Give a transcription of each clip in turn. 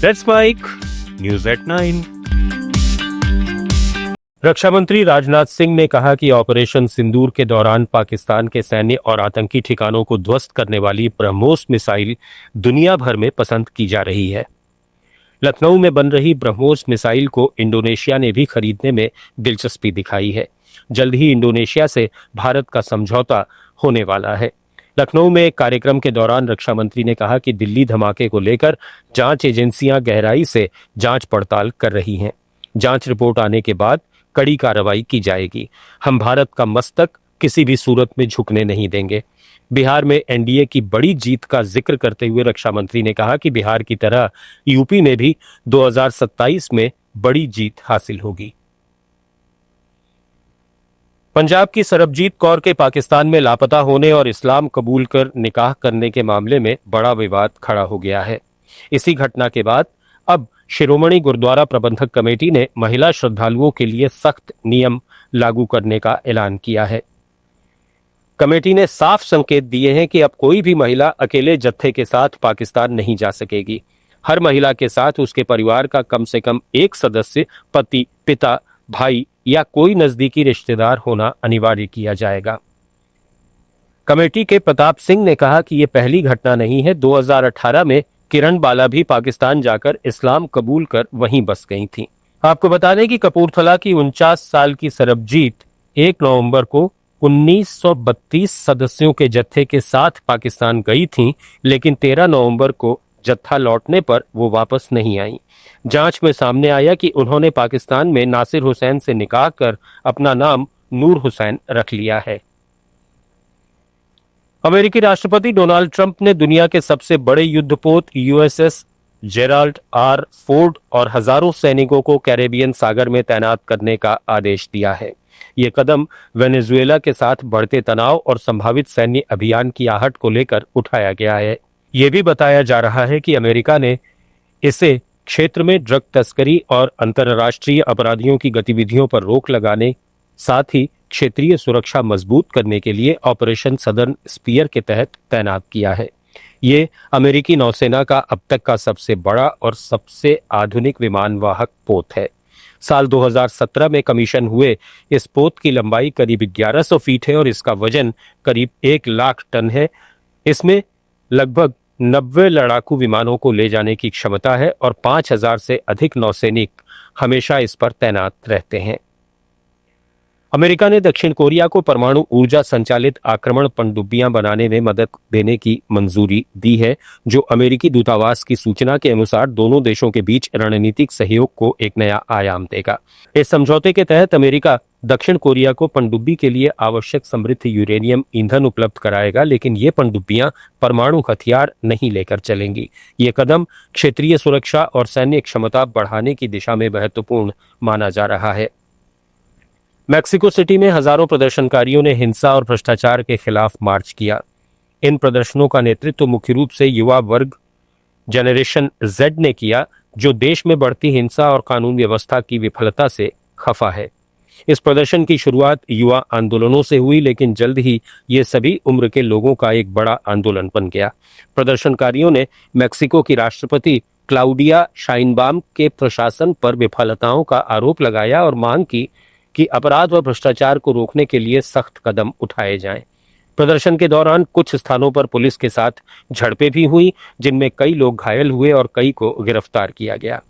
That's Mike, News at 9। रक्षा मंत्री राजनाथ सिंह ने कहा कि ऑपरेशन सिंदूर के दौरान पाकिस्तान के सैन्य और आतंकी ठिकानों को ध्वस्त करने वाली ब्रह्मोस मिसाइल दुनिया भर में पसंद की जा रही है। लखनऊ में बन रही ब्रह्मोस मिसाइल को इंडोनेशिया ने भी खरीदने में दिलचस्पी दिखाई है। जल्द ही इंडोनेशिया से भारत का समझौता होने वाला है। लखनऊ में एक कार्यक्रम के दौरान रक्षा मंत्री ने कहा कि दिल्ली धमाके को लेकर जांच एजेंसियां गहराई से जांच पड़ताल कर रही हैं। जांच रिपोर्ट आने के बाद कड़ी कार्रवाई की जाएगी। हम भारत का मस्तक किसी भी सूरत में झुकने नहीं देंगे। बिहार में एनडीए की बड़ी जीत का जिक्र करते हुए रक्षा मंत्री ने कहा कि बिहार की तरह यूपी में भी 2027 में बड़ी जीत हासिल होगी। पंजाब की सरबजीत कौर के पाकिस्तान में लापता होने और इस्लाम कबूल कर निकाह करने के मामले में बड़ा विवाद खड़ा हो गया है। इसी घटना के बाद अब शिरोमणि गुरुद्वारा प्रबंधक कमेटी ने महिला श्रद्धालुओं के लिए सख्त नियम लागू करने का ऐलान किया है। कमेटी ने साफ संकेत दिए हैं कि अब कोई भी महिला अकेले जत्थे के साथ पाकिस्तान नहीं जा सकेगी। हर महिला के साथ उसके परिवार का कम से कम एक सदस्य, पति, पिता, भाई या कोई नजदीकी रिश्तेदार होना अनिवार्य किया जाएगा। कमेटी के प्रताप सिंह ने कहा कि यह पहली घटना नहीं है। 2018 में किरण बाला भी पाकिस्तान जाकर इस्लाम कबूल कर वहीं बस गई थीं। आपको बता दें कि कपूरथला की 49 साल की सरबजीत 1 नवंबर को 1932 सदस्यों के जत्थे के साथ पाकिस्तान गई थीं, लेकिन 13 नवंबर को जत्था लौटने पर वो वापस नहीं आई। जांच में सामने आया कि उन्होंने पाकिस्तान में नासिर हुसैन से निकाह कर अपना नाम नूर हुसैन रख लिया है। अमेरिकी राष्ट्रपति डोनाल्ड ट्रंप ने दुनिया के सबसे बड़े युद्धपोत यूएसएस जेराल्ड आर फोर्ड और हजारों सैनिकों को कैरेबियन सागर में तैनात करने का आदेश दिया है। ये कदम वेनेजुएला के साथ बढ़ते तनाव और संभावित सैन्य अभियान की आहट को लेकर उठाया गया है। ये भी बताया जा रहा है कि अमेरिका ने इसे क्षेत्र में ड्रग तस्करी और अंतर्राष्ट्रीय अपराधियों की गतिविधियों पर रोक लगाने, साथ ही क्षेत्रीय सुरक्षा मजबूत करने के लिए ऑपरेशन सदर्न स्पीयर के तहत तैनात किया है। ये अमेरिकी नौसेना का अब तक का सबसे बड़ा और सबसे आधुनिक विमानवाहक पोत है। साल 2017 में कमीशन हुए इस पोत की लंबाई करीब 1100 फीट है और इसका वजन करीब 1 लाख टन है। इसमें लगभग 90 लड़ाकू विमानों को ले जाने की क्षमता है और 5000 से अधिक नौसैनिक हमेशा इस पर तैनात रहते हैं। अमेरिका ने दक्षिण कोरिया को परमाणु ऊर्जा संचालित आक्रमण पनडुब्बियां बनाने में मदद देने की मंजूरी दी है, जो अमेरिकी दूतावास की सूचना के अनुसार दोनों देशों के बीच रणनीतिक सहयोग को एक नया आयाम देगा। इस समझौते के तहत अमेरिका दक्षिण कोरिया को पनडुब्बी के लिए आवश्यक समृद्ध यूरेनियम ईंधन उपलब्ध कराएगा, लेकिन ये पनडुब्बियां परमाणु हथियार नहीं लेकर चलेंगी। ये कदम क्षेत्रीय सुरक्षा और सैन्य क्षमता बढ़ाने की दिशा में महत्वपूर्ण माना जा रहा है। मैक्सिको सिटी में हजारों प्रदर्शनकारियों ने हिंसा और भ्रष्टाचार के खिलाफ मार्च किया। इन प्रदर्शनों का नेतृत्व मुख्य रूप से युवा वर्ग जनरेशन जेड ने किया, जो देश में बढ़ती हिंसा और कानून व्यवस्था की विफलता से खफा है। इस प्रदर्शन की शुरुआत युवा आंदोलनों से हुई, लेकिन जल्द ही ये सभी उम्र के लोगों का एक बड़ा आंदोलन बन गया। प्रदर्शनकारियों ने मैक्सिको की राष्ट्रपति क्लाउडिया शाइनबाम के प्रशासन पर विफलताओं का आरोप लगाया और मांग की कि अपराध व भ्रष्टाचार को रोकने के लिए सख्त कदम उठाए जाएं। प्रदर्शन के दौरान कुछ स्थानों पर पुलिस के साथ झड़पें भी हुई, जिनमें कई लोग घायल हुए और कई को गिरफ्तार किया गया।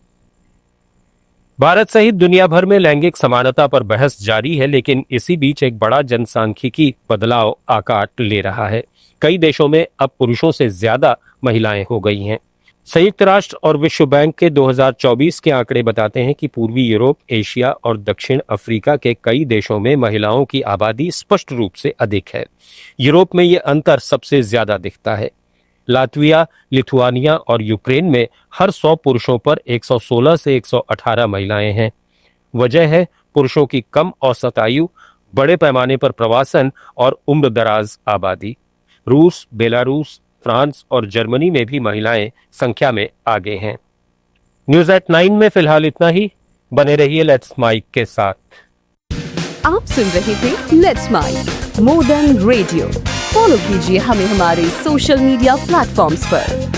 भारत सहित दुनिया भर में लैंगिक समानता पर बहस जारी है, लेकिन इसी बीच एक बड़ा जनसांख्यिकी बदलाव आकार ले रहा है। कई देशों में अब पुरुषों से ज्यादा महिलाएं हो गई हैं। संयुक्त राष्ट्र और विश्व बैंक के 2024 के आंकड़े बताते हैं कि पूर्वी यूरोप, एशिया और दक्षिण अफ्रीका के कई देशों में महिलाओं की आबादी स्पष्ट रूप से अधिक है। यूरोप में यह अंतर सबसे ज्यादा दिखता है। लातविया, लिथुआनिया और यूक्रेन में हर 100 पुरुषों पर 116 से 118 महिलाएं हैं। वजह है पुरुषों की कम औसत आयु, बड़े पैमाने पर प्रवासन और उम्र दराज आबादी। रूस, बेलारूस, फ्रांस और जर्मनी में भी महिलाएं संख्या में आगे हैं। न्यूज एट 9 में फिलहाल इतना ही। बने रहिए लेट्स माइक के साथ। आप सुन रहे थे let's mike more than radio. Follow कीजिए हमें हमारे सोशल मीडिया प्लेटफॉर्म्स पर।